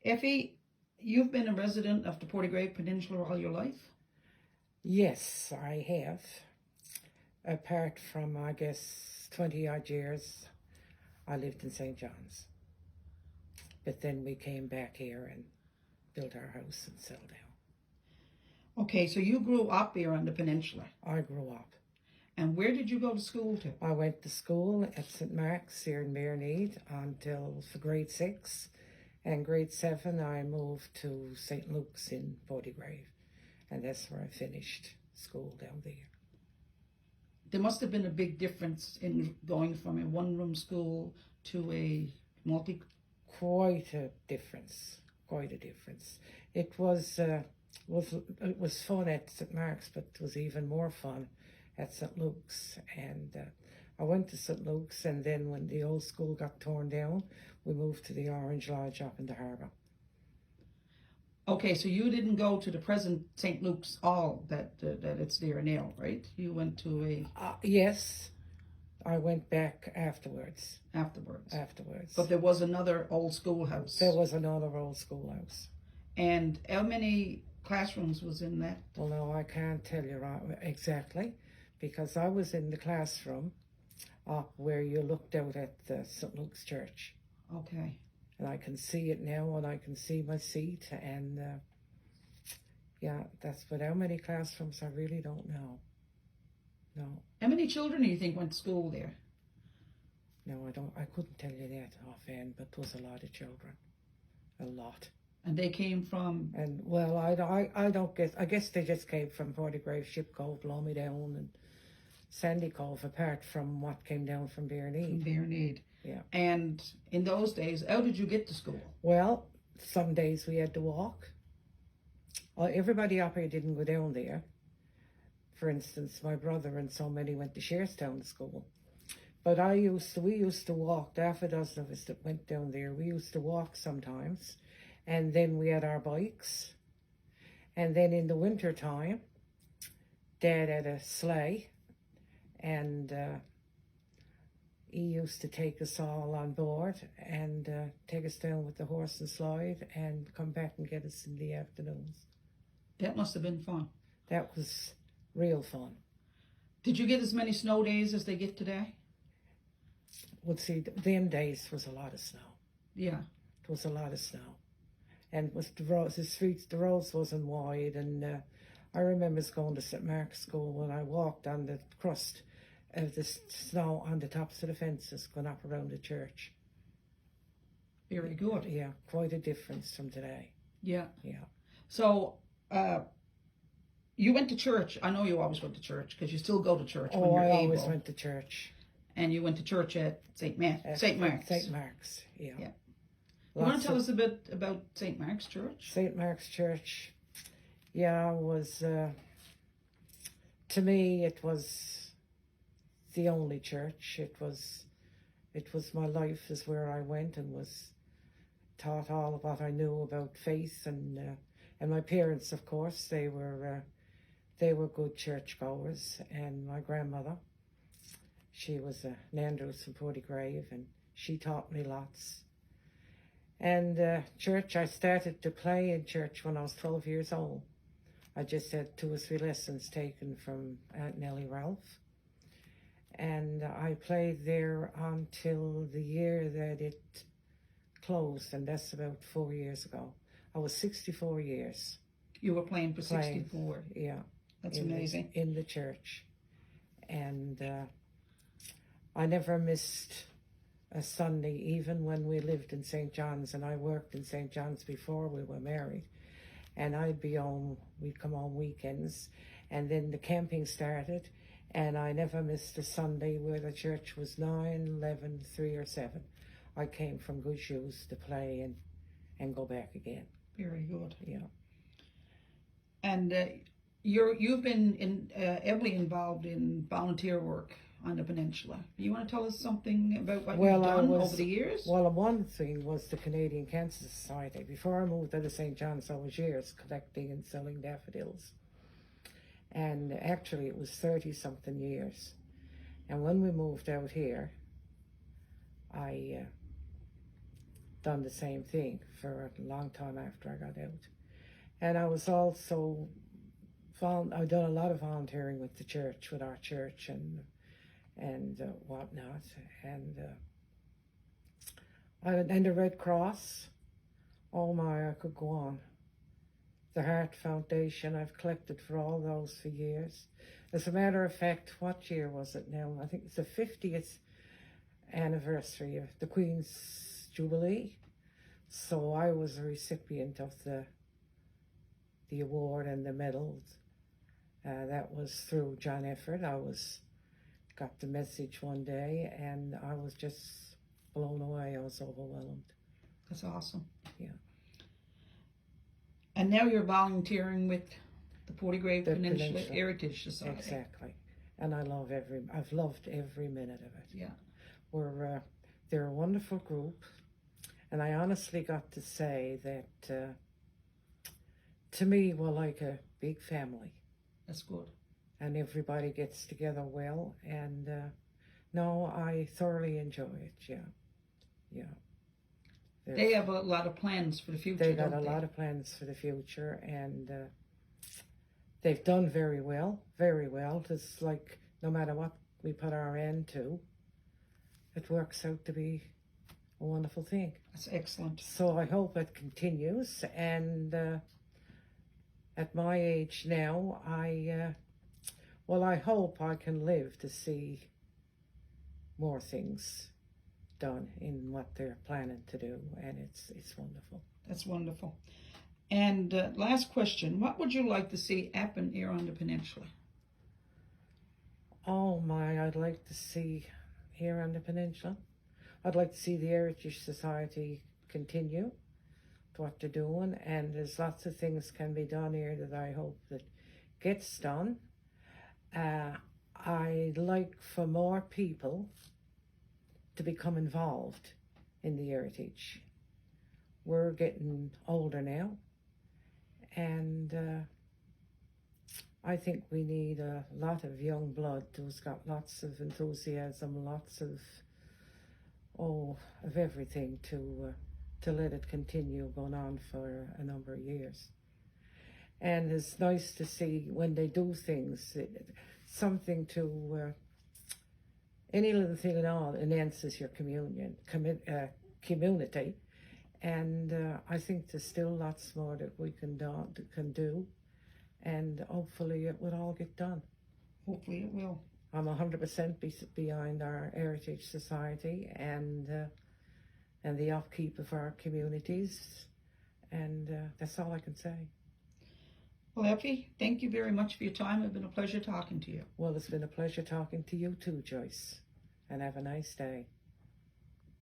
Effie, you've been a resident of the Grave Peninsula all your life? Yes, I have. Apart from, I guess, 20 odd years, I lived in St. John's. But then we came back here and built our house and settled down. Okay, so you grew up here on the peninsula. I grew up. And where did you go to school to? I went to school at St. Mark's here in Mearneed until for grade 6. And grade 7, I moved to St. Luke's in Grave. And that's where I finished school down there. There must have been a big difference in going from a one-room school to a multi... Quite a difference. Quite a difference. It was fun at St. Mark's, but it was even more fun at St. Luke's. And I went to St. Luke's, and then when the old school got torn down, we moved to the Orange Lodge up in the harbour. Okay, so you didn't go to the present St. Luke's Hall that it's there now, right? You went to a... Yes, I went back afterwards. Afterwards. But there was another old schoolhouse. There was another old schoolhouse. And how many classrooms was in that? Well, no, I can't tell you exactly, because I was in the classroom up where you looked out at the St. Luke's Church. Okay. And I can see it now, and I can see my seat, and yeah, but how many classrooms, I really don't know. No. How many children do you think went to school there? No, I couldn't tell you that offhand, but there was a lot of children. A lot. And they came from? And, well, I guess they just came from Grave, Ship Cove, Loamy Down, and Sandy Cove, apart from what came down from Mearneed. From Mearneed. Yeah. And in those days, how did you get to school? Well, some days we had to walk. Everybody up here didn't go down there. For instance, my brother and so many went to Sherstown School. But we used to walk, half a dozen of us that went down there. We used to walk sometimes. And then we had our bikes. And then in the winter time, Dad had a sleigh. And he used to take us all on board and take us down with the horse and slide and come back and get us in the afternoons. That must have been fun. That was real fun. Did you get as many snow days as they get today? Well, see, them days was a lot of snow. Yeah. It was a lot of snow. And with the roads wasn't wide. And I remember going to St. Mark's School when I walked on the crust of the snow on the tops of the fences going up around the church. Very good. Yeah, quite a difference from today. Yeah. Yeah. So, you went to church. I know you always went to church because you still go to church when you're I able. always went to church. And you went to church at St. Mark's. St. Mark's, yeah. Yeah. You want to tell us a bit about St. Mark's Church? St. Mark's Church, yeah, was, to me, it was the only church. It was my life is where I went and was taught all of what I knew about faith. And my parents, of course, they were good churchgoers. And my grandmother, she was an Andrews from Grave, and she taught me lots. And church, I started to play in church when I was 12 years old. I just had 2 or 3 lessons taken from Aunt Nellie Ralph. And I played there until the year that it closed, and that's about 4 years ago. I was 64 years. You were playing for 64? Yeah. That's amazing. In the church. And I never missed a Sunday, even when we lived in St. John's, and I worked in St. John's before we were married. And we'd come on weekends, and then the camping started, and I never missed a Sunday where the church was 9, 11, 3 or 7. I came from good shoes to play and go back again. Very good. Yeah. And you've been heavily involved in volunteer work on the peninsula. You want to tell us something about what you've done over the years? Well, one thing was the Canadian Cancer Society. Before I moved out of St. John's, I was years collecting and selling daffodils. And actually, it was 30-something years. And when we moved out here, I done the same thing for a long time after I got out. And I was also, I've done a lot of volunteering with the church, with our church and whatnot. And the Red Cross, oh my, I could go on. The Heart Foundation, I've collected for all those for years. As a matter of fact, what year was it now? I think it's the 50th anniversary of the Queen's Jubilee. So I was a recipient of the award and the medals. That was through John Efford. Got the message one day and I was just blown away. I was overwhelmed. That's awesome. Yeah. And now you're volunteering with the Grave Peninsula Heritage Society. Exactly. And I've loved every minute of it. Yeah. They're a wonderful group. And I honestly got to say that to me, we're like a big family. That's good. And everybody gets together well. And no, I thoroughly enjoy it. Yeah. They have a lot of plans for the future. They got a lot of plans for the future, and they've done very well, very well. It's like no matter what we put our end to, it works out to be a wonderful thing. That's excellent. So I hope it continues, and at my age now, I hope I can live to see more things done in what they're planning to do, and it's wonderful. That's wonderful. And last question, what would you like to see happen here on the peninsula? Oh my, I'd like to see here on the peninsula, I'd like to see the Heritage Society continue to what they're doing, and there's lots of things can be done here that I hope that gets done. I'd like for more people to become involved in the heritage. We're getting older now, and I think we need a lot of young blood who's got lots of enthusiasm, lots of everything to let it continue going on for a number of years. And it's nice to see when they do things, something to any little thing at all enhances your community, and I think there's still lots more that we can do, and hopefully it will all get done. Hopefully it will. I'm 100% behind our Heritage Society and the upkeep of our communities, and that's all I can say. Well, Effie, thank you very much for your time. It's been a pleasure talking to you. Well, it's been a pleasure talking to you too, Joyce, and have a nice day.